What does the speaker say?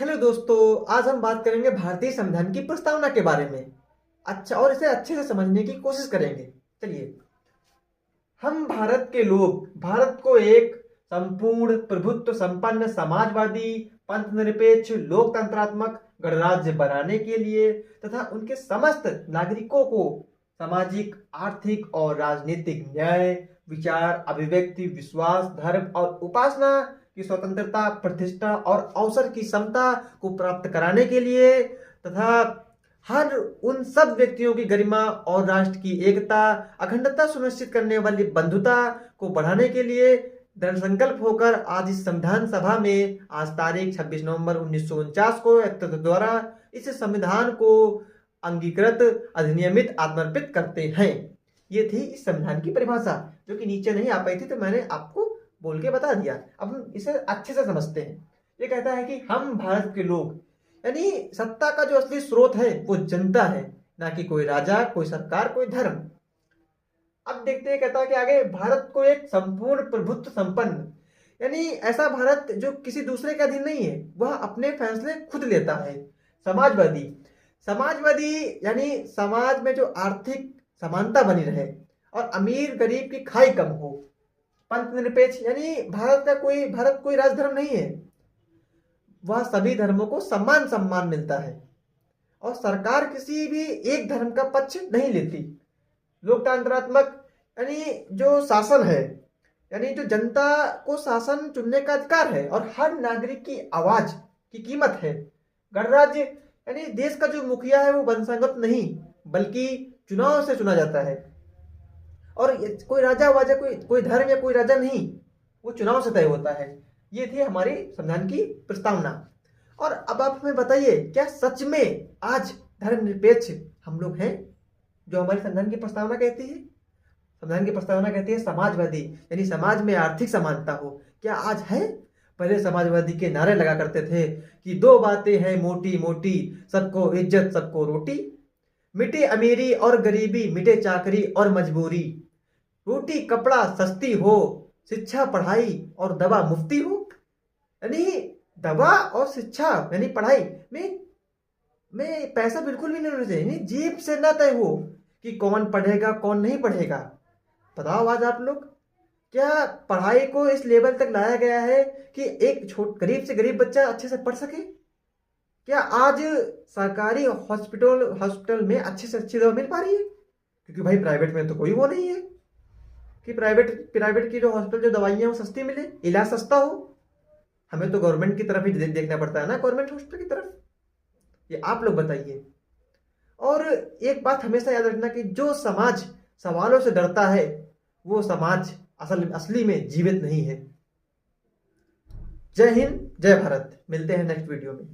Hello दोस्तों, आज हम बात करेंगे भारतीय संविधान की प्रस्तावना के बारे में। अच्छा, और इसे अच्छे से समझने की कोशिश करेंगे। चलिए, हम भारत के लोग भारत को एक संपूर्ण प्रभुत्व संपन्न समाजवादी पंथनिरपेक्ष लोकतंत्रात्मक गणराज्य बनाने के लिए तथा उनके समस्त नागरिकों को सामाजिक, आर्थिक और राजनीतिक न्याय, विचार, अभिव्यक्ति, विश्वास, धर्म और उपासना की स्वतंत्रता, प्रतिष्ठा और अवसर की समता को प्राप्त कराने के लिए तथा हर उन सब व्यक्तियों की गरिमा और राष्ट्र की एकता, अखंडता सुनिश्चित करने वाली बंधुता को बढ़ाने के लिए दृढ़ संकल्प होकर आज इस संविधान सभा में आज तारीख 26 नवंबर 1949 को एकता द्वारा इस संविधान को अंगीकृत, अधिनियमित, आत्मर्पित करते हैं। ये थी इस संविधान की परिभाषा, जो कि नीचे नहीं आ पाई थी, तो मैंने आपको बोल के बता दिया। अब हम इसे अच्छे से समझते हैं। ये कहता है कि हम भारत के लोग, यानी सत्ता का जो असली स्रोत है वो जनता है, ना कि कोई राजा, कोई सरकार, कोई धर्म। अब देखते हैं, कहता है कि आगे भारत को एक संपूर्ण प्रभुत्व संपन्न, यानी ऐसा भारत जो किसी दूसरे के अधीन नहीं है, वह अपने फैसले खुद लेता है। समाजवादी, समाजवादी यानी समाज में जो आर्थिक समानता बनी रहे और अमीर गरीब की खाई कम हो। पंथनिरपेक्ष, यानी भारत कोई राजधर्म नहीं है, वह सभी धर्मों को समान सम्मान मिलता है और सरकार किसी भी एक धर्म का पक्ष नहीं लेती। लोकतंत्रात्मक, यानी जो शासन है, यानी जो जनता को शासन चुनने का अधिकार है और हर नागरिक की आवाज की कीमत है। गणराज्य, यानी देश का जो मुखिया है वो वंशागत नहीं बल्कि चुनाव से चुना जाता है और कोई राजा वाजा, कोई धर्म या कोई राजा नहीं, वो चुनाव से तय होता है। ये थी हमारी संविधान की प्रस्तावना। और अब आप हमें बताइए, क्या सच में आज धर्मनिरपेक्ष हम लोग हैं जो हमारी संविधान की प्रस्तावना कहती है? संविधान की प्रस्तावना कहती है समाजवादी, यानी समाज में आर्थिक समानता हो। क्या आज है? पहले समाजवादी के नारे लगा करते थे कि दो बातें हैं मोटी मोटी, सबको इज्जत सबको रोटी, मिटे अमीरी और गरीबी, मिटे चाकरी और मजबूरी, रोटी कपड़ा सस्ती हो, शिक्षा पढ़ाई और दवा मुफ्ती हो। यानी दवा और शिक्षा यानी पढ़ाई में पैसा बिल्कुल भी नहीं होना चाहिए, जेब से ना तय हो कि कौन पढ़ेगा कौन नहीं पढ़ेगा। बताओ आज आप लोग, क्या पढ़ाई को इस लेवल तक लाया गया है कि एक गरीब से गरीब बच्चा अच्छे से पढ़ सके? क्या आज सरकारी हॉस्पिटल में अच्छे से अच्छी दवा मिल पा रही है? क्योंकि भाई प्राइवेट में तो कोई वो नहीं है कि प्राइवेट की जो हॉस्पिटल जो दवाइयां वो सस्ती मिले, इलाज सस्ता हो। हमें तो गवर्नमेंट की तरफ ही देखना पड़ता है ना, गवर्नमेंट हॉस्पिटल की तरफ। ये आप लोग बताइए। और एक बात हमेशा याद रखना कि जो समाज सवालों से डरता है वो समाज असली में जीवित नहीं है। जय हिंद, जय भारत। मिलते हैं नेक्स्ट वीडियो में।